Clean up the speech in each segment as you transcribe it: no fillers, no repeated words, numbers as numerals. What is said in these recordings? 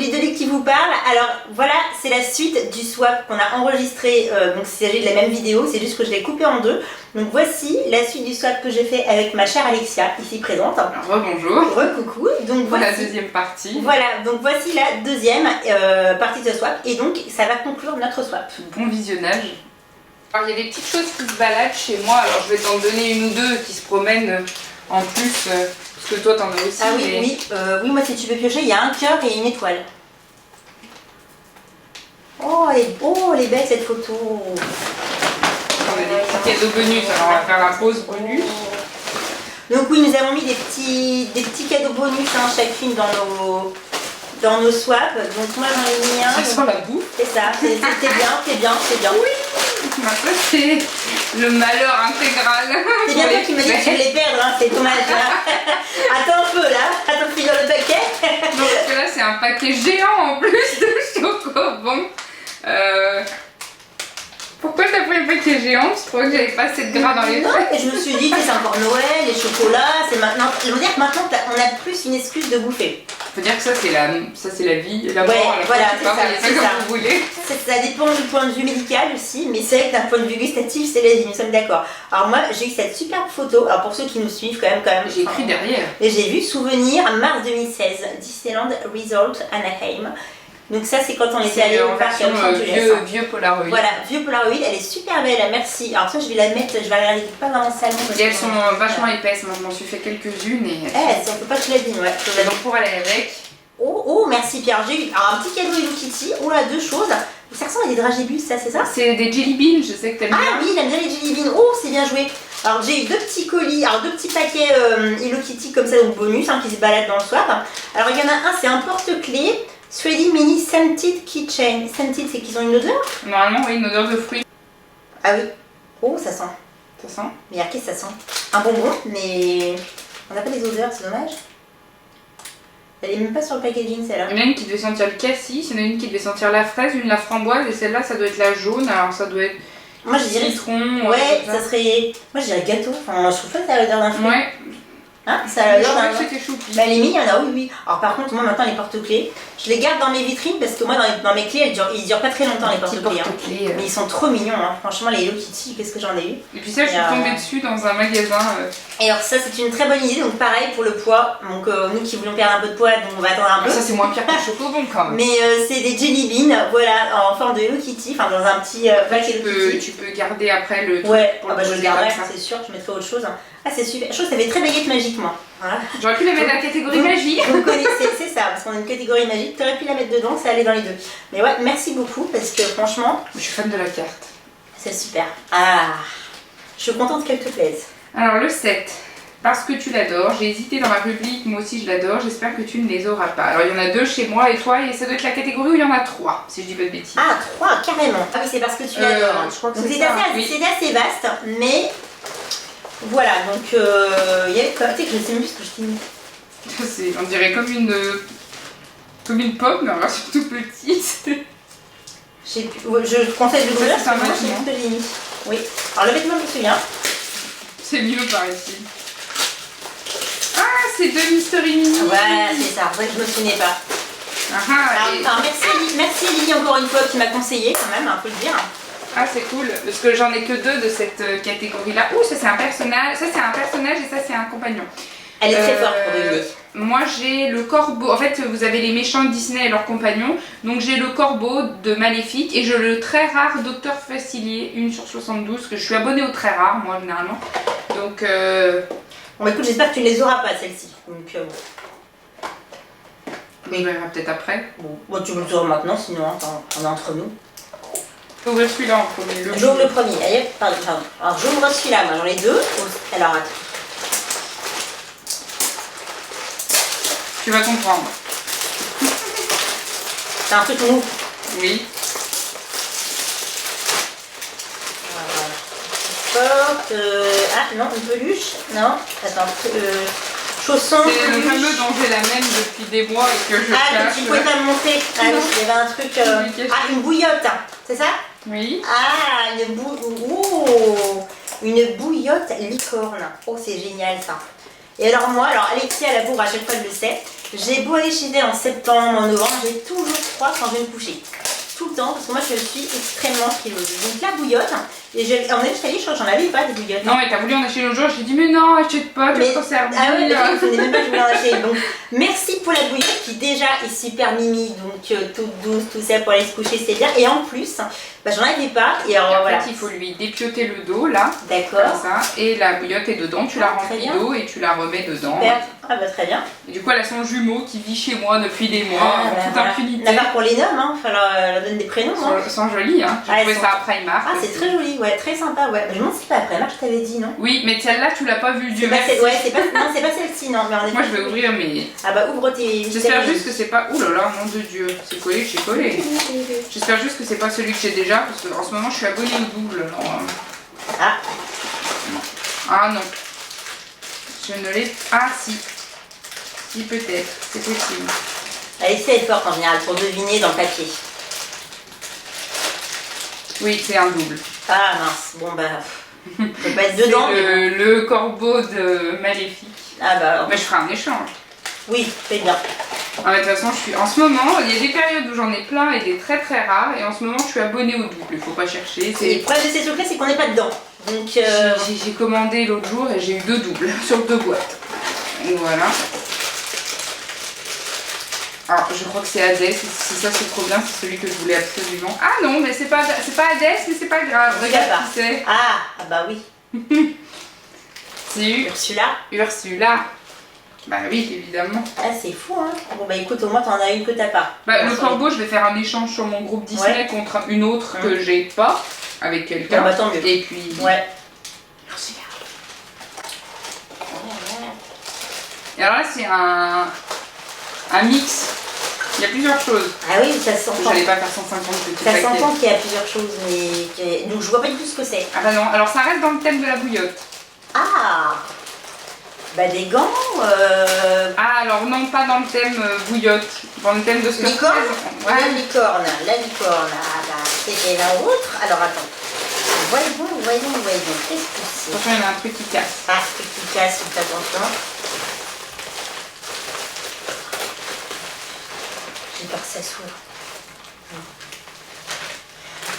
Lidoli qui vous parle. Alors voilà, c'est la suite du swap qu'on a enregistré. Donc il s'agit de la même vidéo, c'est juste que je l'ai coupé en deux. Donc voici la suite du swap que j'ai fait avec ma chère Alexia, ici présente. Rebonjour. Coucou. Donc pour la deuxième partie. Voilà, donc voici la deuxième partie de ce swap. Et donc ça va conclure notre swap. Bon visionnage. Alors il y a des petites choses qui se baladent chez moi. Alors je vais t'en donner une ou deux qui se promènent en plus. Parce que toi t'en as aussi. Ah oui, mais... oui, moi si tu veux piocher, il y a un cœur et une étoile. Oh, elle est belle cette photo. On a des petits cadeaux bonus, alors on va faire la pause bonus. Donc oui, nous avons mis des petits cadeaux bonus hein, chacune dans nos swaps. Donc moi j'en ai mis un. Ça sent la bouffe. C'est ça, c'est bien. Oui, ça c'est le malheur intégral. C'est bien toi qui m'as dit que tu voulais perdre, hein, c'est dommage. Hein. Attends un peu là, attends de finir le paquet. Non, parce que là c'est un paquet géant en plus de chocobons. Pourquoi t'as pris le paquet géant? Je trouvais que j'avais pas assez de gras dans les Non, feuilles. mais je me suis dit que c'est encore Noël, les chocolats, c'est maintenant. Je veux dire que maintenant on a plus une excuse de bouffer. Faut dire que ça c'est la vie, la mort, ouais, voilà, c'est ça, comme vous voulez. Ça dépend du point de vue médical aussi, mais c'est vrai que d'un point de vue gustatif, c'est la vie, nous sommes d'accord. Alors moi, j'ai eu cette superbe photo, alors pour ceux qui nous suivent quand même. J'ai écrit derrière. Et j'ai vu souvenir mars 2016, Disneyland Resort Anaheim. Donc ça c'est quand on était allé au parc vieux Polaroid. Voilà, vieux Polaroid, elle est super belle, merci. Alors ça je vais la mettre, je vais la regarder pas dans mon salon. Et elles sont vachement épaisses, moi je m'en suis fait quelques-unes et... on peut pas que je l'abîme, ouais. Donc pour aller avec... Oh, merci Pierre, j'ai eu alors, un petit cadeau Hello Kitty, oh là, deux choses. Ça ressemble à des dragibus, ça c'est ça? C'est des jelly beans, je sais que t'aimes bien. Ah oui, j'aime bien les jelly beans, oh c'est bien joué. Alors j'ai eu deux petits colis, alors deux petits paquets Hello Kitty comme ça, donc bonus, hein, qui se baladent dans le swap. Alors il y en a un, c'est un porte-clés. Thready Mini Scented Keychain. Scented, c'est qu'ils ont une odeur? Normalement, oui, une odeur de fruits. Ah oui. Oh, ça sent. Ça sent? Mais qu'est-ce que ça sent? Un bonbon, mais on n'a pas les odeurs, c'est dommage. Elle est même pas sur le packaging, celle-là. Il y en a une qui devait sentir le cassis, il y en a une qui devait sentir la fraise, une la framboise, et celle-là, ça doit être la jaune, alors ça doit être... Moi, je dirais... citron. Ouais, ça serait... Moi, je dirais gâteau. Enfin, je trouve pas que ça a l'odeur d'un fruit. Ouais. Hein, ça a l'odeur d'un... C'était choupi. Bah, les mini, il y en a, oui. Alors, par contre, moi, maintenant, les porte-clés, je les garde dans mes vitrines parce que moi, dans mes clés, ils durent pas très longtemps, les porte-clés. Hein. Mais ils sont trop mignons, hein. Franchement, les Hello Kitty, qu'est-ce que j'en ai eu. Et puis ça, je suis tombée dessus dans un magasin. Et alors, ça, c'est une très bonne idée. Donc, pareil pour le poids. Donc, nous qui voulons perdre un peu de poids, donc on va attendre un peu. Ça, c'est moins pire que le chocobon quand même. Mais c'est des jelly beans, voilà, en forme de Hello Kitty, enfin dans un petit paquet Hello Kitty. Tu peux garder après le truc. Ouais, pour je le garderai, c'est sûr, je mettrai autre chose. Ah, c'est super. Je trouve que ça fait très baguette magique, moi. Voilà. J'aurais pu la mettre dans la catégorie magie. Vous connaissez, c'est ça, parce qu'on a une catégorie magique. Tu aurais pu la mettre dedans, ça allait dans les deux. Mais ouais, merci beaucoup, parce que franchement. Je suis fan de la carte. C'est super. Ah, je suis contente qu'elle te plaise. Alors, le 7. Parce que tu l'adores, j'ai hésité dans ma rubrique, moi aussi je l'adore, j'espère que tu ne les auras pas. Alors il y en a deux chez moi et toi, et ça doit être la catégorie où il y en a 3, si je dis pas de bêtises. Ah, 3, carrément. Ah oui, c'est parce que tu l'adores. Je crois que donc c'est ça. C'est assez vaste, mais voilà, donc il y a quoi, tu sais que je sais même plus ce que je t'ai mis. On dirait comme une pomme, mais alors c'est tout petite. Je conseille le couleur, c'est un vêtement. Oui, alors le vêtement, je me souviens. C'est mieux par ici. Ah, c'est deux Mystery Mini. Voilà, c'est ça, c'est vrai que je me souvenais pas. Alors, merci Lily encore une fois qui m'a conseillé quand même, faut le dire. Ah, c'est cool, parce que j'en ai que deux de cette catégorie-là. Ouh, ça c'est un personnage, et ça c'est un compagnon. Elle est très forte pour Lily. Moi j'ai le corbeau, en fait vous avez les méchants de Disney et leurs compagnons, donc j'ai le corbeau de Maléfique et j'ai le très rare Docteur Facilier, 1 sur 72, que je suis abonnée au très rare moi généralement. Donc bon écoute, j'espère que tu ne les auras pas celles-ci. Donc on verra peut-être après. Bon, tu me le sauras maintenant, sinon on est entre nous. Je vais ouvrir celui-là en premier. J'ouvre le premier, allez, pardon. Alors j'ouvre celui-là, moi j'en ai deux. Alors attends. Tu vas comprendre. C'est un truc mou. Oui. Porte. Ah non, une peluche. Non, attends. Chaussons. C'est le fameux dont j'ai la même depuis des mois et que je cache. Ah, que tu pouvais pas me montrer. Ah oui, il y avait un truc. Ah, une bouillotte, c'est ça? Oui. Ah, une bouillotte licorne. Oh, c'est génial ça. Et alors moi, Alexia Labour à chaque fois elle le sait, J'ai beau aller chez elle en septembre, en novembre, j'ai toujours froid quand je vais me coucher. Tout le temps, parce que moi je suis extrêmement frileuse. Donc la bouillotte, et on est juste allé, je crois que j'en avais pas des bouillottes. Non, mais t'as voulu en acheter l'autre jour, j'ai dit mais non, achète pas, tu vas t'en servir. Ah ouais, mais je ne même pas que je voulais en acheter. Donc merci pour la bouillotte qui déjà est super mimi, donc toute douce, tout ça pour aller se coucher, c'est bien. Et en plus, bah, j'en avais pas. Et alors, en voilà. fait, il faut lui dépioter le dos là. D'accord. Comme ça. Et la bouillotte est dedans, tu la remplis d'eau et tu la remets dedans. Super. Ah bah très bien. Et du coup, elle a son jumeau qui vit chez moi depuis des mois, en toute impunité. D'abord pour les noms, hein, il leur donne des prénoms. Elles sont jolies, hein. J'ai trouvé ça à Primark. Ah, c'est très joli, ouais, très sympa, ouais. Je me demande si c'est pas à Primark, je t'avais dit, non? Oui, mais celle-là, tu l'as pas vue, Dieu merci. Ouais, c'est pas celle-ci, non. Mais moi, je vais ouvrir mes. Ah bah ouvre tes. J'espère juste que c'est pas. Ouh là là, nom de Dieu, c'est collé, j'ai collé. J'espère juste que c'est pas celui que j'ai déjà, parce qu'en ce moment, je suis abonnée au double. Alors, Ah. Ah non. Je ne l'ai. Ah si. Si peut-être, c'est possible. Alexia est forte en général pour deviner dans le papier. Oui, c'est un double. Ah mince, bon bah. Je peux pas être dedans. C'est le corbeau de Maléfique. Ah bah alors. Mais je ferai un échange. Oui, c'est bien. Ah, mais de toute façon, je suis en ce moment, il y a des périodes où j'en ai plein et des très très rares. Et en ce moment, je suis abonnée au double. Il faut pas chercher. Et le problème de ces trucs-là, c'est qu'on n'est pas dedans. Donc. J'ai commandé l'autre jour et j'ai eu 2 doubles sur 2 boîtes. Donc voilà. Alors, je crois que c'est Hadès, si ça c'est trop bien, c'est celui que je voulais absolument. Ah non, mais c'est pas Hadès, mais c'est pas grave, regarde qui c'est. Ah bah oui. C'est Ursula. Ursula. Bah oui, évidemment. Ah c'est fou hein. Bon bah écoute, au moins t'en as une que t'as pas. Bah le corbeau, je vais faire un échange sur mon groupe Disney contre une autre que j'ai pas, avec quelqu'un. Bon bah tant mieux. Et puis... Ouais. Ursula. Et alors là, c'est un mix. Il y a plusieurs choses. Ah oui, ça s'entend. J'allais pas faire 150 petits Ça paquets. s'entend qu'il y a plusieurs choses, mais donc je vois pas du tout ce que c'est. Ah bah non, alors ça reste dans le thème de la bouillotte. Ah. Bah des gants. Ah alors non, pas dans le thème bouillotte, dans le thème de ce que licorne. Ouais. La licorne. Ah bah c'était la autre. Alors attends. Voyons. Qu'est-ce que c'est? Attention, il y en a un truc qui casse. Ah, truc qui casse, faites attention. J'ai peur que ça s'ouvre.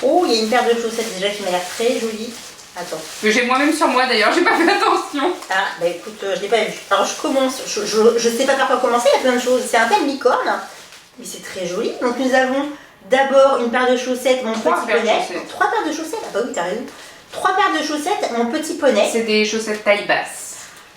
Oh, il y a une paire de chaussettes déjà qui m'a l'air très jolie. Attends. Que j'ai moi-même sur moi d'ailleurs, j'ai pas fait attention. Ah, bah écoute, je l'ai pas vu. Alors je commence, je sais pas par quoi commencer, il y a plein de choses. C'est un thème licorne, mais c'est très joli. Donc nous avons d'abord une paire de chaussettes, mon petit poney. 3 paires de chaussettes, ah bah oui, t'as raison. 3 paires de chaussettes, mon petit poney. C'est des chaussettes taille basse.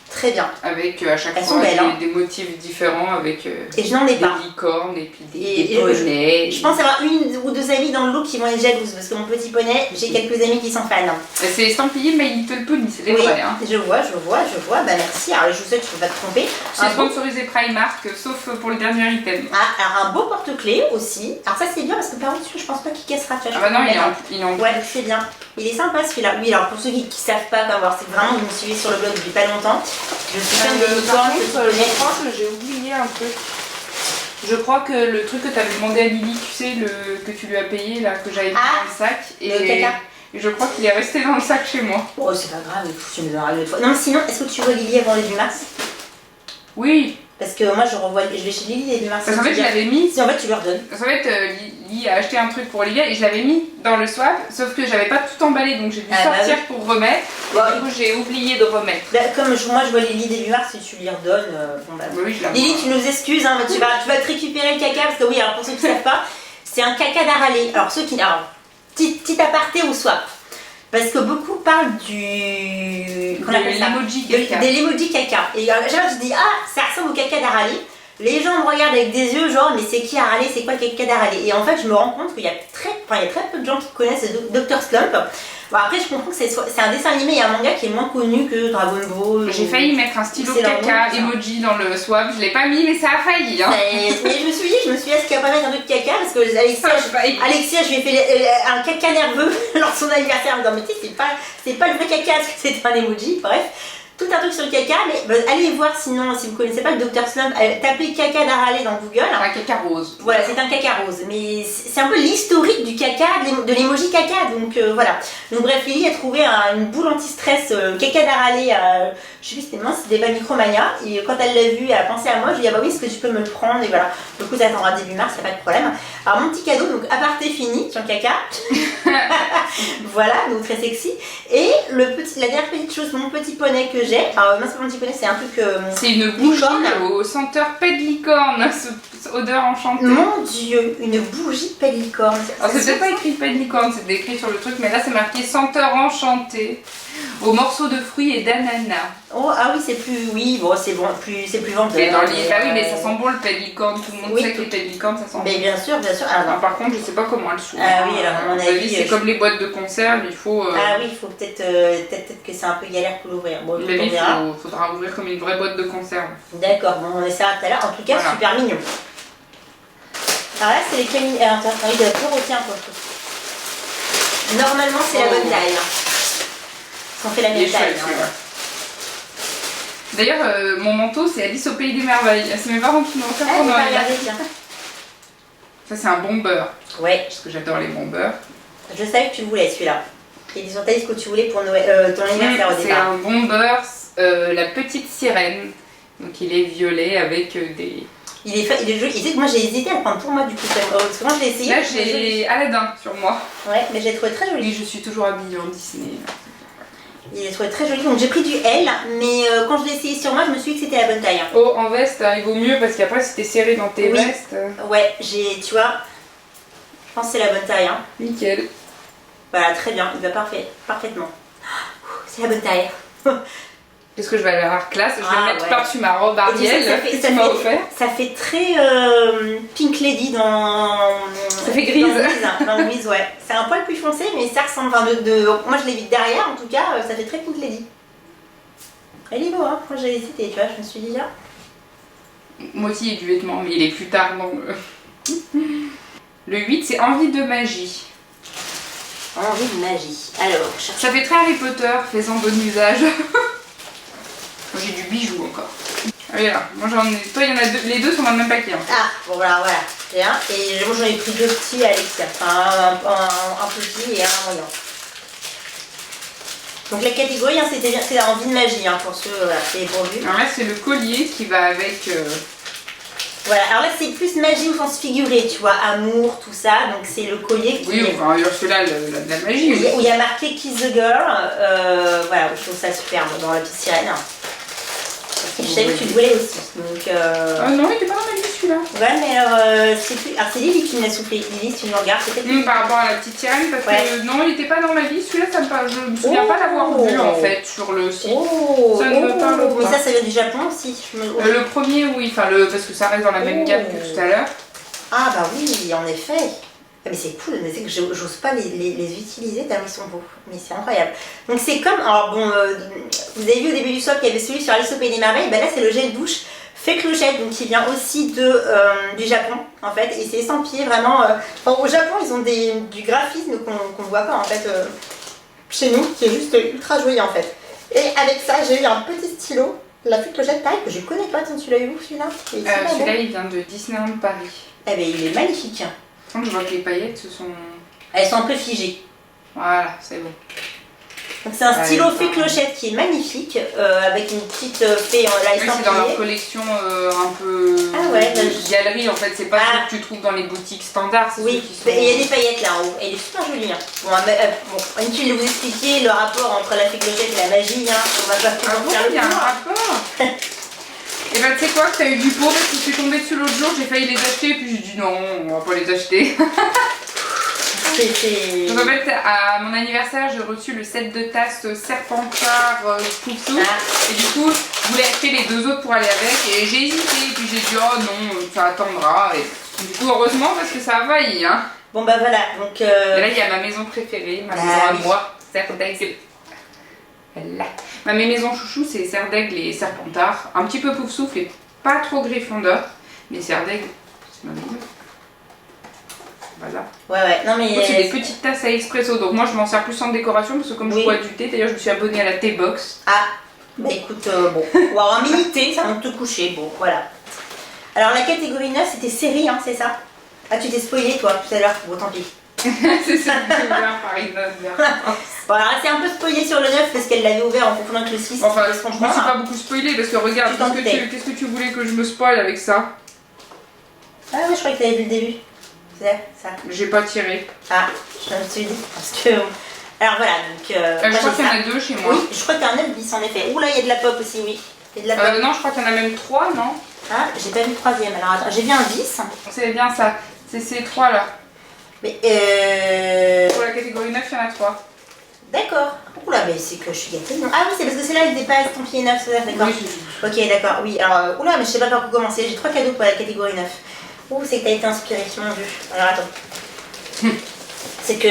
Très bien. Avec à chaque Elles fois sont belles, des motifs différents avec et je n'en ai des pas. licornes et puis des poneys. Je pense avoir une ou 2 amies dans le lot qui vont être jalouses parce que mon petit poney, j'ai quelques amis qui sont fans. C'est estampillé My Little Pony, c'est des Oui, vrais. Hein. je vois. Bah merci. Alors les chaussettes, je peux pas te tromper. C'est sponsorisé Primark, sauf pour le dernier item. Ah, alors un beau porte-clés aussi. Alors ça c'est bien parce que par contre je pense pas qu'il cassera. Ah bah non, il est en ouais, c'est bien. Il est sympa celui-là. Oui, alors pour ceux qui savent pas, c'est vraiment, vous me suivez sur le blog depuis pas longtemps. Je suis fan des licornes. Je crois que j'ai oublié un truc. Je crois que le truc que tu avais demandé à Lily, tu sais, que tu lui as payé, là, que j'avais mis dans le sac. Le caca. Et je crois qu'il est resté dans le sac chez moi. Oh, c'est pas grave, tu me donneras une autre fois. Non, sinon, est-ce que tu vois Lily avant les 8 mars? Oui. Parce que moi, je vais chez Lily les 8 mars. Parce qu'en fait, je l'avais mis. Si en fait, tu leur donnes. Parce qu'en fait, Lily a acheté un truc pour Olivia et je l'avais mis dans le swap, sauf que j'avais pas tout emballé, donc j'ai dû sortir pour remettre. Bon, et du coup, j'ai oublié de remettre. Bah, comme moi, je vois Lily dès 8 mars, si tu lui redonnes. Bon, bah, oui, je Lily, tu nous excuses, hein, tu vas te récupérer le caca, parce que oui, alors pour ceux qui ne savent pas, c'est un caca d'Aralé. Alors, petit aparté au swap. Parce que beaucoup parlent des l'emoji caca. Et genre, je dis, ah, ça ressemble au caca d'Aralé. Les gens me regardent avec des yeux genre, mais c'est qui Aralé, c'est quoi le caca d'Aralé? Et en fait, je me rends compte qu'il y a très peu de gens qui connaissent Dr Slump. Bon, après, je comprends que c'est un dessin animé et un manga qui est moins connu que Dragon Ball. J'ai failli mettre un stylo caca emoji dans le swap, je l'ai pas mis, mais ça a failli. Hein. Mais je me suis dit, est-ce qu'il n'y a pas mettre un truc caca? Parce que Alexia, je lui ai fait un caca nerveux lors de son anniversaire en me disant, mais tu sais, c'est pas le vrai caca, parce que c'était un emoji, bref. tout un truc sur le caca, mais allez voir sinon, si vous connaissez pas le Dr Slump, tapez caca d'Haraley dans Google. Un caca rose. Voilà, c'est un caca rose, mais c'est un peu l'historique du caca, de l'emoji caca, donc voilà. Donc bref, Lily a trouvé une boule anti-stress caca d'Haraley, je sais plus c'était moi, c'était pas Micromania, et quand elle l'a vu, elle a pensé à moi, je lui ai dit ah bah oui, est-ce que tu peux me le prendre, et voilà. Du coup, ça attendra début mars, y a pas de problème. Alors mon petit cadeau, donc aparté fini sur le caca, voilà, donc très sexy. Et la dernière petite chose, mon petit poney que j'ai, alors moi c'est pas mon petit poney, c'est un truc... c'est une bougie au senteur pet de licorne, odeur enchantée. Mon dieu, une bougie pet de licorne. Alors c'est peut-être pas écrit pet de licorne, c'est écrit sur le truc, mais là c'est marqué senteur enchantée aux morceaux de fruits et d'ananas. Oh ah oui, c'est plus... Oui, bon, c'est plus vendeur. Mais dans les... Bah oui, mais ça sent bon le pet de licorne, tout le monde sait que les pet de licorne ça sent bon. Mais bien sûr, bien sûr. Alors, par contre, je sais pas comment elles sont. Ah oui, alors à mon avis... c'est comme les boîtes de conserve, il faut... Ah oui, il faut peut-être que c'est un peu galère pour l'ouvrir. Bon, mais il faudra ouvrir comme une vraie boîte de conserve. D'accord, bon, on essaiera tout à l'heure. En tout cas, voilà. Super mignon. Alors là, c'est les camini... Attends, il doit tout retirer un peu. Normalement, c'est la bonne taille. On fait la même taille. D'ailleurs, mon manteau, c'est Alice au Pays des Merveilles. C'est mes parents qui m'ont offert pour Noël. Ça, c'est un bomber. Ouais. Parce que j'adore les bombers. Je savais que tu le voulais, celui-là. Il est sur ta liste que tu voulais pour Noël, ton anniversaire au départ. C'est un bomber, la petite sirène. Donc, il est violet avec des... Il est joli. Moi, j'ai hésité à le prendre pour moi, du coup. Parce que moi, je l'ai essayé. Là, j'ai Aladdin sur moi. Ouais, mais j'ai trouvé très joli. Oui, je suis toujours habillée en Disney. Il est trouvé très joli, donc j'ai pris du L, mais quand je l'ai essayé sur moi, je me suis dit que c'était la bonne taille. Oh, en veste, il vaut mieux parce qu'après, si t'es serré dans tes vestes. Ouais, tu vois, je pense que c'est la bonne taille. Nickel. Voilà, très bien, il va parfaitement. C'est la bonne taille. Qu'est-ce que je vais aller avoir classe? Je vais le mettre par-dessus ma robe Ariel que tu m'as offert. Ça fait très Pink Lady dans... Ça fait grise. Dans Grise, ouais. C'est un poil plus foncé, mais ça ressemble... Moi, je l'ai vu derrière, en tout cas, ça fait très Pink Lady. Elle est beau, hein. Moi, j'ai hésité, tu vois, je me suis dit là. Moi aussi, il y a du vêtement, mais il est plus tard dans le... Le 8, c'est Envie de magie. Envie de magie. Alors, ça fait très Harry Potter, fais-en bon usage. J'ai du bijou encore. Ah oui, là, moi j'en ai. Toi, il y en a deux. Les deux sont dans le même paquet. Ah, bon voilà. Bien. Et moi j'en ai pris deux petits à Alexia. Enfin, un petit et un moyen. Donc la catégorie, c'est envie de magie pour ceux qui est pourvu. Alors là, c'est le collier qui va avec. Voilà, alors là c'est plus magie au sens figuré, tu vois, amour, tout ça. Donc c'est le collier qui. Oui, enfin, celui-là, de la magie. Où il y a marqué Kiss the Girl. Voilà, je trouve ça superbe dans la petite sirène. Je savais que tu le voulais aussi. Donc, non, il était pas dans ma liste celui-là. Ouais, mais alors c'est Lily qui me l'a soufflé. Lily, si tu me regardes, c'est peut-être. Par rapport à la petite sirène, parce que non, il était pas dans ma liste. Celui-là, je me souviens pas l'avoir vu en fait sur le site. Ça ne me parle pas. Mais ça vient du Japon aussi. Le premier, oui, parce que ça reste dans la même gamme que tout à l'heure. Ah, bah oui, en effet. Mais c'est cool, mais c'est que j'ose pas les utiliser tellement ils sont beaux. Mais c'est incroyable. Donc c'est comme, alors bon, vous avez vu au début du swap qu'il y avait celui sur Alice au Pays des Merveilles, bah là c'est le gel douche fait clochette, donc qui vient aussi du Japon en fait, et c'est estampillé vraiment. Au Japon ils ont du graphisme qu'on ne voit pas en fait chez nous, qui est juste ultra joli en fait. Et avec ça j'ai eu un petit stylo, la fée clochette pareil que je connais pas, tu l'as eu où celui-là? Celui-là il vient de Disneyland Paris. Eh ben il est magnifique. Je vois que les paillettes se sont... Elles sont un peu figées. Voilà, c'est bon. Donc c'est un stylo fée clochette qui est magnifique, avec une petite fée en la estampillée. C'est dans leur collection un peu galerie en fait, c'est pas ce que tu trouves dans les boutiques standards. Oui, il y a des paillettes là en haut, et il est super joli. Bon, inutile de vous expliquer le rapport entre la fée clochette et la magie, on va pas faire le il y a un rapport. Et bah tu sais quoi, que t'as eu du pot parce que je suis tombée dessus l'autre jour, j'ai failli les acheter et puis j'ai dit non, on va pas les acheter. Donc en fait, à mon anniversaire, j'ai reçu le set de tasses Serpentard Poufsou. Et du coup, je voulais acheter les deux autres pour aller avec et j'ai hésité. Et puis j'ai dit oh non, ça attendra. Et du coup, heureusement parce que ça a failli. Bon bah voilà, donc... Et là, il y a ma maison préférée, ma maison à moi, Serdaigle. Là. Ma maison chouchou, c'est Serdaigle et Serpentard. Un petit peu Poufsouffle et pas trop Gryffondor. Mais Serdaigle, c'est ma maison. Voilà. Ouais, non mais... C'est des petites tasses à expresso, donc moi je m'en sers plus en décoration parce que comme je bois du thé, d'ailleurs je me suis abonnée à la T-Box. Ah, Bah écoute, bon, ou alors un mini-thé, ça va te coucher, bon, voilà. Alors la catégorie 9, c'était série, hein, c'est ça? Ah, tu t'es spoilé toi, tout à l'heure, bon, tant pis. C'est ça que j'ai ouvert par une note. Bon, alors c'est un peu spoilé sur le 9 parce qu'elle l'avait ouvert en confondant avec le 6. Enfin, je me suis pas beaucoup spoilé parce que regarde, Tu t'en doutais. qu'est-ce que tu voulais que je me spoil avec ça? Ah ouais, je croyais que t'avais vu le début. C'est ça. J'ai pas tiré. Ah, je me suis dit, parce que... Alors voilà, donc... Je moi, crois j'ai qu'il y en ça. a 2 chez moi. Oui, je crois qu'il y a un 9 bis en effet. Ouh là, il y a de la pop aussi, oui. Il y a de la pop. Non, je crois qu'il y en a même 3, non? Ah, j'ai pas vu le troisième. Alors attends, j'ai vu un bis. C'est bien ça. C'est ces 3 là. Mais Pour la catégorie 9, il y en a 3. D'accord. Oula, mais c'est que je suis gâtée, non? Ah oui, c'est parce que c'est là, il dépasse ton pied 9, c'est ça, d'accord. Oui, Ok, d'accord, oui. Alors, oula, mais je sais pas par où commencer. J'ai 3 cadeaux pour la catégorie 9. Ouh, c'est que t'as été inspirée, mon dieu. Alors attends. C'est que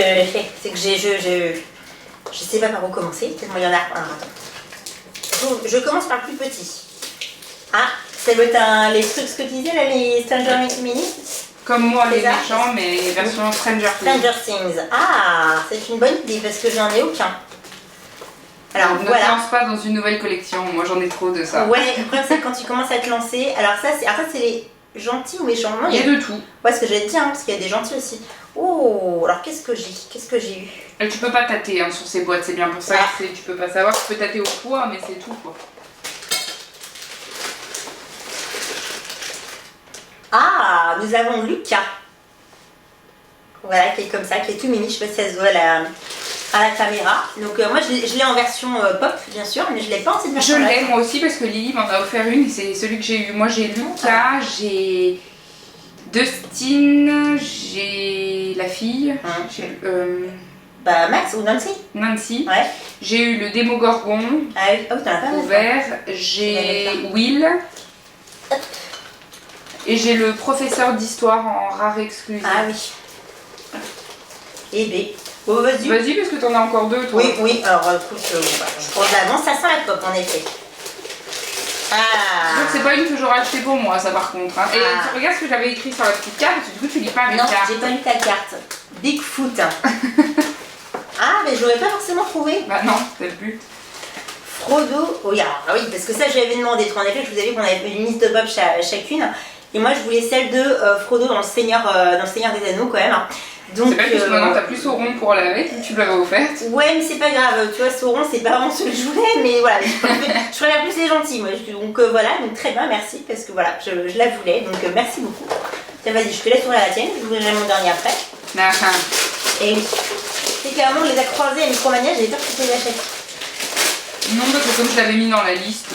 je sais pas par où commencer, tellement il y en a. Alors attends. Je commence par le plus petit. Ah, ça doit être les trucs ce que tu disais là, les Stranger Mini. comme moi, C'est les ça. méchants, mais version Stranger Things. Stranger Things. Ah, c'est une bonne idée parce que j'en ai aucun. Alors Ne voilà. te lance pas dans une nouvelle collection, moi j'en ai trop de ça. Ouais, le problème c'est quand tu commences à te lancer. Alors ça, c'est les gentils ou méchants? Non, Il y a de tout. Ouais, ce que j'allais te dire, hein, parce qu'il y a des gentils aussi. Oh, alors qu'est-ce que j'ai eu? Et tu peux pas tâter hein, sur ces boîtes, c'est bien pour ça Ah. que tu peux pas savoir. Tu peux tâter au poids, mais c'est tout quoi. Ah, nous avons Lucas. Voilà, qui est comme ça, qui est tout mini. Je sais pas si ça se voit à la caméra. Donc moi, je l'ai en version pop, bien sûr, mais je l'ai pas en cette Je version. l'ai moi aussi parce que Lily m'en a offert une et c'est celui que j'ai eu. Moi j'ai Lucas, j'ai Dustin, j'ai la fille, j'ai Bah, Max ou Nancy? Nancy, Ouais. j'ai eu le Démogorgon Ah oui, t'en as pas mal. ouvert, j'ai Will et j'ai le professeur d'histoire en rare exclusive. Ah oui. Et B. Bon, vas-y. Vas-y parce que t'en as encore 2 toi. Oui, oui, alors écoute, je prends de l'avance, ça sent la pop en effet. Ah. Donc c'est pas une que j'aurais acheté pour moi ça par contre. Hein. Et Ah. tu regardes ce que j'avais écrit sur la petite carte, parce que du coup tu lis pas mes Non, cartes. j'ai pas lu ta carte. Bigfoot. Ah, mais j'aurais pas forcément trouvé. Bah non, c'est le but. Frodo. Oui, alors, oui, parce que ça, j'avais demandé. En effet, je vous avais dit qu'on avait une liste de pop chacune. Et moi, je voulais celle de Frodo dans le Seigneur des Anneaux, quand même. Donc, C'est vrai que maintenant t'as plus Sauron pour la mettre, tu l'avais offerte. ouais, mais c'est pas grave. Tu vois, Sauron, c'est pas vraiment ce que je voulais. Mais voilà, je préfère plus les gentils, moi. Donc voilà, donc très bien, merci. Parce que voilà, je la voulais. Donc merci beaucoup. Tiens, vas-y, je te laisse ouvrir la tienne. Je ouvrirai mon dernier après. Et oui. C'est clairement, on les a croisés à Micromania, j'avais peur que tu les achètes. Non, parce que comme je l'avais mis dans la liste.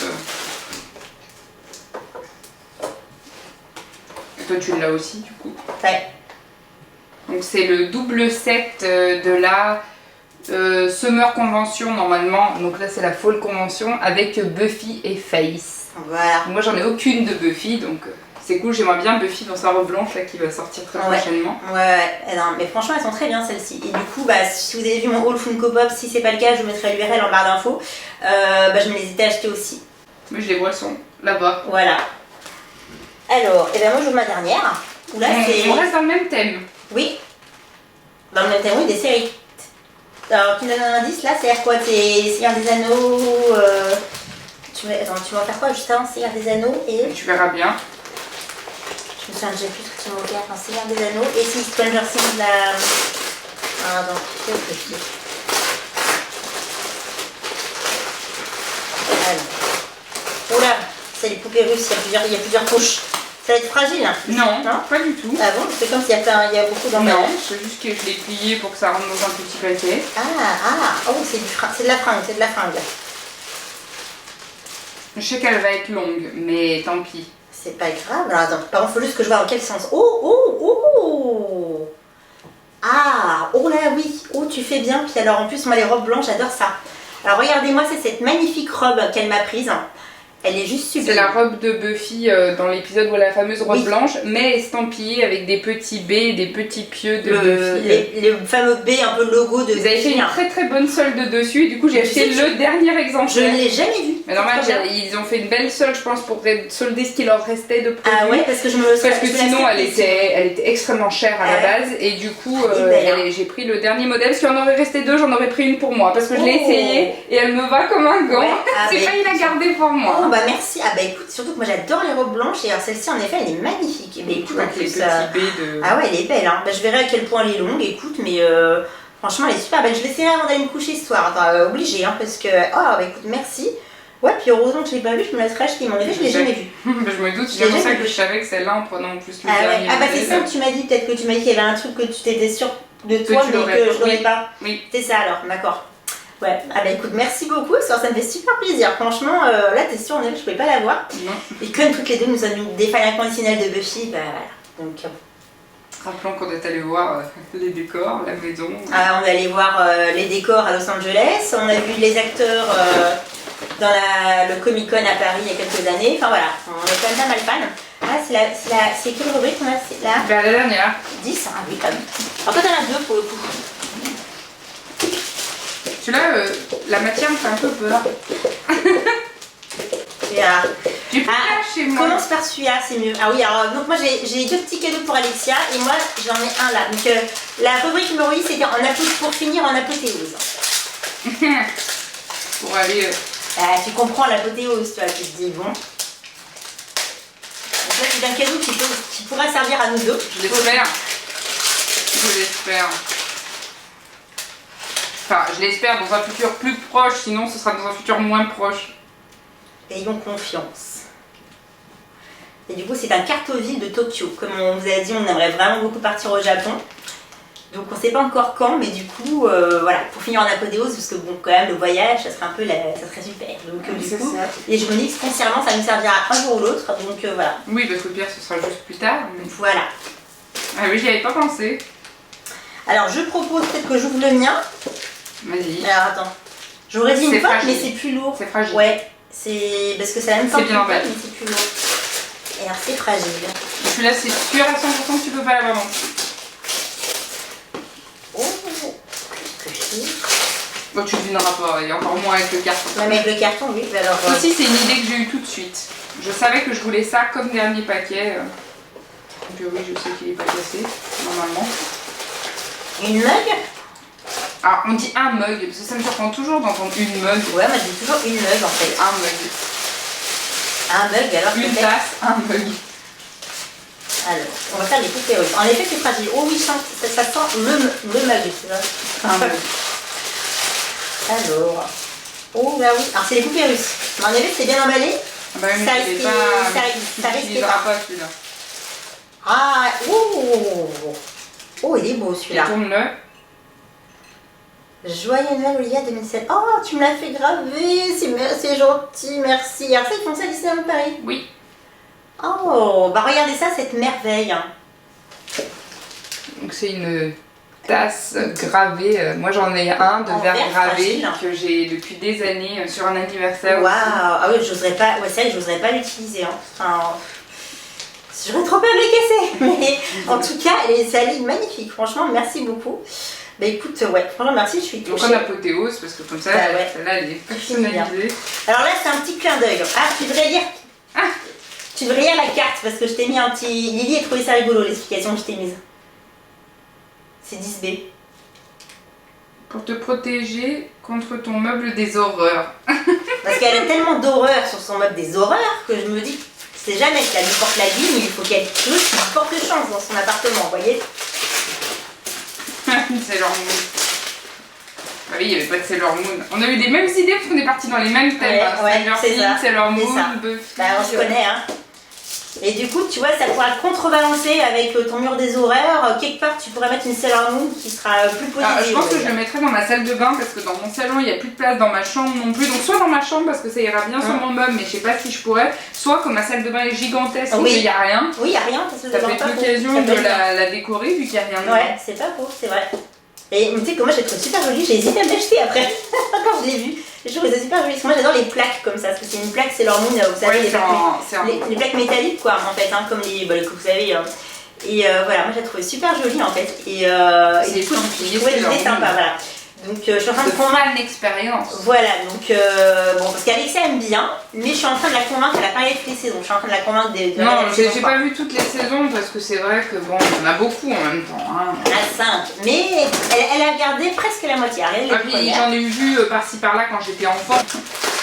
Et toi tu l'as aussi du coup. Ouais. Donc c'est le double set de la Summer Convention normalement. Donc là c'est la Fall Convention avec Buffy et Faith. Voilà. Moi j'en ai aucune de Buffy donc c'est cool. J'aimerais bien Buffy dans sa robe blanche là qui va sortir très prochainement. Ouais. Non, mais franchement elles sont très bien celles-ci. Et du coup, bah, si vous avez vu mon haul Funko Pop, si c'est pas le cas, je vous mettrai l'URL en barre d'infos. Je me les étais achetées aussi. Mais je les vois, elles sont là-bas. Voilà. Alors, et ben moi je joue ma dernière. Où là c'est. On reste dans le même thème. Oui. Dans le même thème, oui, des séries. Alors, tu me donnes un indice là, c'est quoi? C'est Seigneur des Anneaux. Tu vas en faire quoi juste avant Seigneur des Anneaux et. Tu verras bien. Je me souviens déjà plus ce que tu m'as offert. Enfin, Seigneur des Anneaux et si Stranger Things la. Ah, attends, qu'est-ce que je dis? Alors. Oula, c'est les poupées russes, il y a plusieurs couches. Ça va être fragile. Hein. Non, Non, pas du tout. ah bon, c'est comme s'il y a beaucoup d'emballage. Non, c'est juste que je l'ai plié pour que ça rentre dans un petit paquet. Oh, c'est de la fringue, c'est de la fringue. Je sais qu'elle va être longue, mais tant pis. C'est pas grave. Alors attends, par contre, faut juste que je vois dans quel sens. Oh. Ah, oh là oui. Oh, tu fais bien. Puis alors en plus, moi les robes blanches, j'adore ça. Alors regardez-moi, c'est cette magnifique robe qu'elle m'a prise. Elle est juste super. C'est la robe de Buffy dans l'épisode où elle a la fameuse robe blanche, mais estampillée avec des petits B et des petits pieux de Buffy. Les fameux B, un peu logo de Vous avez fait Buffy. une très très bonne solde dessus, et du coup j'ai acheté le dernier exemplaire. Je ne l'ai jamais vu. Mais normal, Trop bien. ils ont fait une belle solde, je pense, pour solder ce qui leur restait de produits. Ah ouais, parce que Parce que sinon, elle était extrêmement chère à la base. Et du coup, j'ai pris le dernier modèle. Parce qu'il y en aurait resté deux, j'en aurais pris une pour moi. Parce que je l'ai essayé et elle me va comme un gant. Ouais. J'ai failli la garder pour moi. Oh bah merci. Ah bah écoute, surtout que moi j'adore les robes blanches. Et alors celle-ci, en effet, elle est magnifique. Et bah écoute, en Avec les plus, petits baies de... ah ouais, elle est belle. Hein. Bah, je verrai à quel point elle est longue. Écoute, mais franchement, elle est super belle. Je l'essayerai avant d'aller me coucher ce soir. Enfin, obligée, hein, parce que... Oh bah écoute, merci. Ouais, puis heureusement que je l'ai pas vue, je me laisserai acheter. Mon effet, je l'ai jamais vue. Je me doute, c'est pour ça que je savais que celle-là, en prenant en plus le dernier Ah bah modèle. c'est ça que tu m'as dit, peut-être que tu m'as dit qu'il y avait un truc que tu t'étais sûre de toi, mais que je l'aurais pas. Oui. C'est ça alors, d'accord. Ouais, ah bah écoute, merci beaucoup, ça me fait super plaisir. Franchement, là t'es sûre, je pouvais pas la voir. Non. Et comme toutes les deux nous avons des fans inconditionnels de Buffy, bah voilà. Donc, Rappelons qu'on est allé voir les décors, la maison. on est allé voir les décors à Los Angeles, on a vu les acteurs dans le Comic Con à Paris il y a quelques années. Enfin voilà, on est quand même pas mal fans. Ah, c'est quelle rubrique qu'on a? C'est là Bah, la dernière. 10, ah oui, quand même. Alors toi t'en as deux pour le coup. Celui-là, la matière me fait un peu peur. Tu peux chez moi. Commence par celui-là, c'est mieux. Ah oui, alors donc moi j'ai deux petits cadeaux pour Alexia et moi j'en ai un là. Donc la rubrique numéro 8 c'était pour finir en apothéose. Pour aller... Tu comprends l'apothéose, tu vois, tu te dis bon. Donc là c'est un cadeau qui pourra servir à nous deux. Je l'espère. Je l'espère. Enfin, je l'espère dans un futur plus proche, sinon ce sera dans un futur moins proche. Ayons confiance. Et du coup, c'est un cartoville de Tokyo. Comme on vous a dit, on aimerait vraiment beaucoup partir au Japon. Donc on ne sait pas encore quand, mais du coup, voilà, pour finir en apothéose, parce que bon, quand même, le voyage, ça serait un peu, ça serait super. Donc du coup, et je me dis que foncièrement, ça nous servira un jour ou l'autre. Donc voilà. Oui, parce que le pire, ce sera juste plus tard. Mais... Voilà. Ah oui, j'y avais pas pensé. Alors je propose peut-être que j'ouvre le mien. Vas-y. Alors attends. J'aurais dit une fois, fragile. mais c'est plus lourd. C'est fragile. Ouais, c'est parce que ça a même pas C'est bien emballé. mais c'est plus lourd. Et alors c'est fragile. Celui-là, c'est sûr à 100% que tu peux pas l'avoir non plus. Oh, qu'est-ce que c'est? Bon, tu devineras pas, et encore moins avec le carton. Non, mais avec le carton, oui. Alors, aussi, c'est une idée que j'ai eue tout de suite. Je savais que je voulais ça comme dernier paquet. Donc oui, je sais qu'il est pas cassé, normalement. une mug? Ah, on dit un mug, parce que ça me surprend toujours d'entendre une mug. Ouais, moi je dis toujours une mug en fait. Un mug. Un mug, alors Une peut-être. tasse, un mug. Alors, on va faire les poupées russes. En effet, c'est fragile. Oh oui, ça sent le mug, tu vois. Un mug. Alors. Oh bah oui. Alors, c'est les poupées russes. Mais en effet, c'est bien emballé. Bah oui, Ça mais risque- il est pas... ça risque il n'ira pas celui-là. Ah, oh. Oh, il est beau celui-là. Tourne-le. Joyeux Noël, Olivia 2007. Oh, tu me l'as fait graver. C'est gentil, merci. Alors, ça, ils font ça à Disneyland Paris. Oui. Oh, bah regardez ça, cette merveille. Donc c'est une tasse gravée. Moi j'en ai un de En verre verre gravé fragile. que j'ai depuis des années sur un anniversaire. Waouh. aussi. Ah oui, j'oserais pas. Ouais, c'est vrai que j'oserais pas l'utiliser. Hein. Enfin, j'aurais trop peur de les casser. Mais en tout cas, ça aligne magnifique. Franchement, merci beaucoup. Bah écoute, ouais, franchement, merci. Je suis Donc touchée. en apothéose parce que comme ça, Bah ouais. celle-là elle est personnalisée. Alors là, c'est un petit clin d'œil. Ah, tu devrais lire. Ah. Tu devrais lire la carte parce que je t'ai mis un petit. Lily a trouvé ça rigolo, l'explication que je t'ai mise. C'est 10B. Pour te protéger contre ton meuble des horreurs. Parce qu'elle a tellement d'horreur sur son meuble des horreurs que je me dis, c'est jamais qu'elle lui porte la ligne, il faut qu'elle chose qui lui porte chance dans son appartement, vous voyez. Sailor Moon. Ah oui, il n'y avait pas de Sailor Moon. On a eu les mêmes idées parce qu'on est partis dans les mêmes thèmes. Ouais, hein. ouais, Sailor c'est Moon, ça, Sailor c'est Moon, ça. Buffy. Bah, on se connaît, hein. Et du coup, tu vois, ça pourra contrebalancer avec ton mur des horreurs. Quelque part, tu pourrais mettre une Sailor Moon qui sera plus positive. Ah, je pense que je le mettrai dans ma salle de bain parce que dans mon salon il n'y a plus de place, dans ma chambre non plus. Donc soit dans ma chambre parce que ça ira bien sur mon meuble, mais je sais pas si je pourrais. Soit comme ma salle de bain est gigantesque, Oui. il n'y a rien. Oui, il n'y a rien. Ça Ça peut être l'occasion de la décorer vu qu'il n'y a rien dedans. Ouais, c'est pas faux, c'est vrai. Et tu sais que moi, j'ai trouvé super jolie. J'ai hésité à me l'acheter après. Quand je l'ai vue, je trouvais ça super joli. Parce que moi, j'adore les plaques comme ça. Parce que c'est une plaque Sailor Moon, vous savez, Ouais, les, c'est un... les plaques métalliques, quoi, en fait, hein, comme les que vous savez. Et voilà, moi, j'ai trouvé super jolie, en fait. Et C'est du coup, estampillé, je trouvais Sailor l'idée Moon. sympa, voilà. Donc je suis en train de convaincre. Fan expérience. Voilà, donc bon, parce qu'Alexia aime bien, mais je suis en train de la convaincre, elle a pas regardé toutes les saisons, je suis en train de la convaincre de Non, j'ai pas vu toutes les saisons parce que c'est vrai que bon, il y en a beaucoup en même temps. Hein. Il y en a 5, mais elle a regardé presque la moitié. Puis j'en ai eu vu par-ci par-là quand j'étais enfant.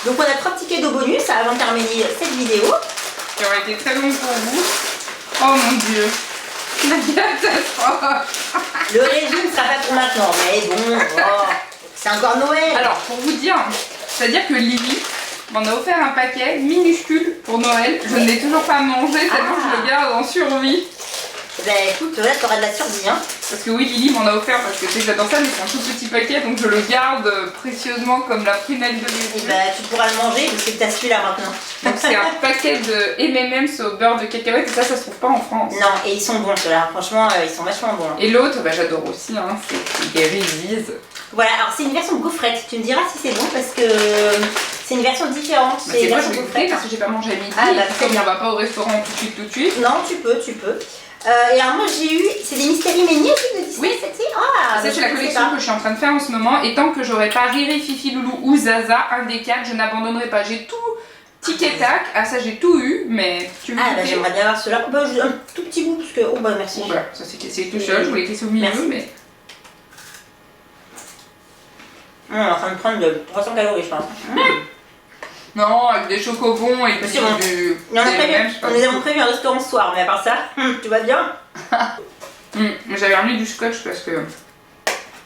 Donc on a 3 petits cadeaux bonus avant de terminer cette vidéo. Qui auraient été très longs pour vous. Oh mon dieu. La catastrophe. Le régime ne sera pas pour maintenant, mais bon, c'est encore Noël. Alors, pour vous dire, c'est-à-dire que Lily m'en a offert un paquet minuscule pour Noël. Je ne l'ai toujours pas mangé, tellement je le garde en survie. Ben écoute, là tu auras de la survie, hein. Parce que oui, Lily m'en a offert parce que tu sais que j'adore ça, mais c'est un tout petit paquet, donc je le garde précieusement comme la prunelle de l'égout. Ben tu pourras le manger parce que tu as celui-là maintenant. Donc c'est un paquet de M&M's au beurre de cacahuète et ça se trouve pas en France. Non, et ils sont bons ceux-là, franchement, ils sont vachement bons. Et l'autre, bah, j'adore aussi, hein, c'est des Reese's. Voilà, alors c'est une version gaufrette, tu me diras si c'est bon parce que c'est une version différente. Bah, c'est moi je vais goûter parce que j'ai pas mangé à midi, comme on va pas au restaurant tout de suite. Non, tu peux. Et alors moi j'ai eu, c'est des Mystery Menu de Disney, oui. Ça c'est la collection que je suis en train de faire en ce moment et tant que j'aurai pas Riri, Fifi, Loulou ou Zaza, un des 4, je n'abandonnerai pas. J'ai tout tic et tac, ça j'ai tout eu, mais tu veux bah j'aimerais bien avoir ceux-là, bah, un tout petit bout parce que, oh bah merci. Bon, bah, ça c'est cassé tout seul, je voulais casser au milieu, merci. Mais... On est en train de prendre de 300 calories je pense. Non, avec des chocobons et puis bon. du... On nous avons prévu un restaurant ce soir, mais à part ça, tu vas bien. J'avais ramené du scotch parce que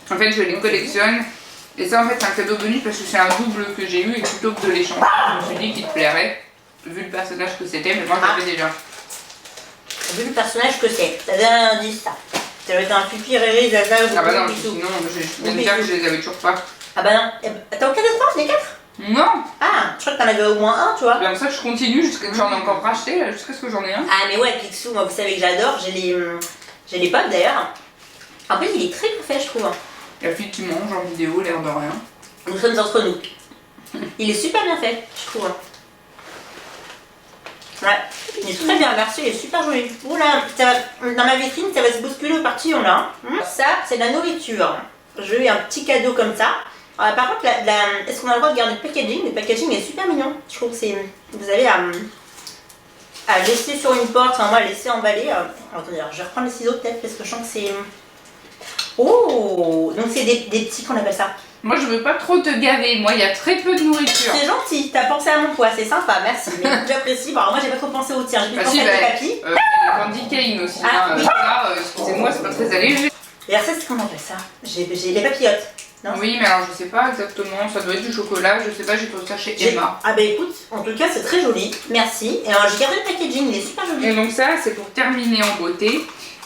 en fait je les collectionne et ça en fait c'est un cadeau bonus parce que c'est un double que j'ai eu et plutôt que de l'échanger je me suis dit qu'il te plairait vu le personnage que c'était, mais moi je l'avais déjà. Vu le personnage que c'est, t'as donné un indice ça. Ça va être un Fifi, Riri, Zaza ou Ah bah non, sinon je viens de dire que je les avais toujours pas. Ah bah non, t'as aucun espoir les 4? Non. Ah, je crois que t'en avais au moins un, tu vois. Comme ça je continue jusqu'à que j'en ai encore racheté, jusqu'à ce que j'en ai un. Ah mais ouais, Picsou, moi vous savez que j'adore, j'ai les potes d'ailleurs. En plus il est très bien fait je trouve. La fille qui mange en vidéo, l'air de rien. Nous sommes entre nous. Il est super bien fait, je trouve. Ouais, il est très bien, merci, il est super joli. Oula, dans ma vitrine ça va se bousculer au partillon là. Ça c'est de la nourriture. J'ai eu un petit cadeau comme ça. Alors, par contre, est-ce qu'on a le droit de garder le packaging? Le packaging est super mignon. Je trouve que c'est. Vous avez à laisser sur une porte, enfin moi à laisser emballer. Attendez, je vais reprendre les ciseaux peut-être parce que je sens que c'est. Oh, donc c'est des petits qu'on appelle ça. Moi je veux pas trop te gaver, moi il y a très peu de nourriture. C'est gentil, t'as pensé à mon poids, c'est sympa, merci. Mais j'apprécie. Bon, alors moi j'ai pas trop pensé au tien, j'ai pensé à des papilles. Il y a le candy cane aussi. Oui. Ça, excusez-moi, c'est pas très allégé. Et alors ça c'est comment on appelle ça? J'ai les papillotes. Non, oui, mais alors je sais pas exactement, ça doit être du chocolat, je sais pas, j'ai trouvé ça chez Emma. Ah bah écoute, en tout cas c'est très joli, merci. Et alors j'ai gardé le packaging, il est super joli. Et donc ça, c'est pour terminer en beauté.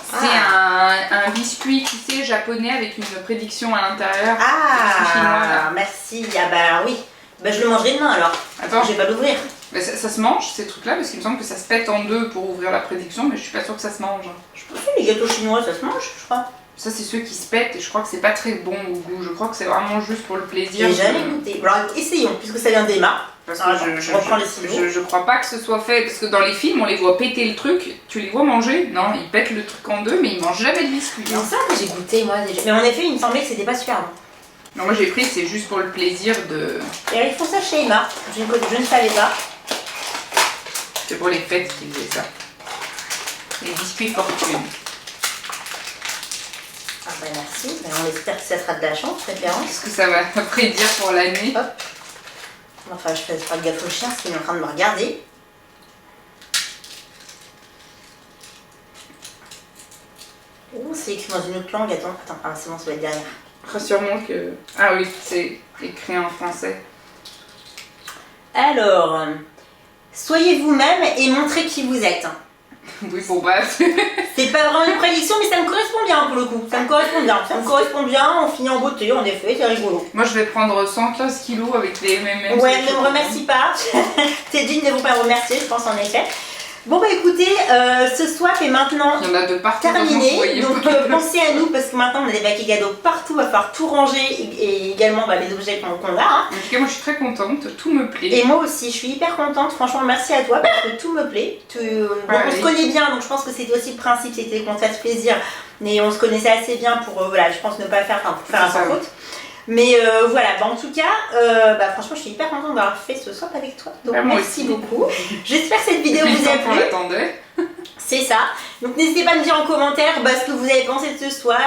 C'est un biscuit, tu sais, japonais avec une prédiction à l'intérieur. Ah, merci. Ah bah oui, bah je le mangerai demain alors. Attends, je vais pas l'ouvrir. Mais ça se mange ces trucs là parce qu'il me semble que ça se pète en deux pour ouvrir la prédiction, mais je suis pas sûre que ça se mange. Je pense que les gâteaux chinois ça se mange, je crois. Ça c'est ceux qui se pètent et je crois que c'est pas très bon au goût, je crois que c'est vraiment juste pour le plaisir. J'ai jamais goûté. Alors essayons, puisque ça vient d'Emma. Parce que je crois pas que ce soit fait, parce que dans les films on les voit péter le truc, tu les vois manger, non, ils pètent le truc en deux mais ils mangent jamais de biscuit. Non, ça j'ai goûté moi déjà. Mais en effet il me semblait que c'était pas super bon. Non, moi j'ai pris, c'est juste pour le plaisir de... Et alors ils font ça chez Emma, je ne savais pas. C'est pour les fêtes qu'ils faisaient ça. Les biscuits fortune. Ah bah merci, bah, on espère que ça sera de la chance, préférence. Qu'est-ce que ça va prédire pour l'année? Hop. Enfin je fais pas de gaffe au chien, parce qu'il est en train de me regarder. Oh c'est écrit dans une autre langue, attends, c'est bon, ça va être derrière. Rassure-moi que... Ah oui, c'est écrit en français. Alors, soyez vous-même et montrez qui vous êtes. Oui, bon bah... C'est pas vraiment une prédiction, mais ça me correspond bien pour le coup. Ça me correspond bien, on finit en beauté, en effet, c'est rigolo. Moi je vais prendre 115 kilos avec les MMM. Ouais, ne me remercie pas. Tes jeans ne vont pas remercier, je pense en effet. Bon bah écoutez, ce swap est maintenant il y en a de partout terminé, donc pensez à nous parce que maintenant on a des paquets cadeaux partout, il va falloir tout ranger et également les objets qu'on a. Hein. En tout cas moi je suis très contente, tout me plaît. Et moi aussi, je suis hyper contente, franchement merci à toi parce que tout me plaît. On se connaît bien donc je pense que c'était aussi le principe, c'était qu'on se fasse plaisir, mais on se connaissait assez bien pour voilà, je pense ne pas faire, pour faire un sans faute. Mais voilà, en tout cas, franchement, je suis hyper contente d'avoir fait ce swap avec toi. Donc merci beaucoup. J'espère que cette vidéo vous a plu. C'est ça. Donc n'hésitez pas à me dire en commentaire ce que vous avez pensé de ce swap,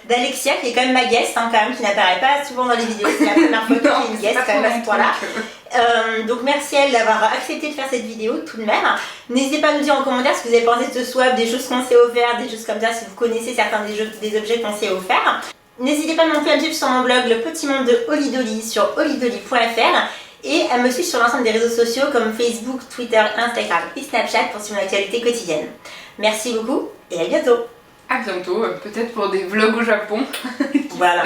d'Alexia qui est quand même ma guest, quand même, qui n'apparaît pas souvent dans les vidéos. C'est la première fois que j'ai une guest quand même à ce point-là. Donc merci à elle d'avoir accepté de faire cette vidéo tout de même. N'hésitez pas à nous dire en commentaire ce que vous avez pensé de ce swap, des choses qu'on s'est offert, des choses comme ça, si vous connaissez certains des objets qu'on s'est offerts. N'hésitez pas non plus à me suivre sur mon blog Le Petit Monde de Holly Dolly sur hollydolly.fr et à me suivre sur l'ensemble des réseaux sociaux comme Facebook, Twitter, Instagram et Snapchat pour suivre mon actualité quotidienne. Merci beaucoup et à bientôt. À bientôt, peut-être pour des vlogs au Japon. Voilà.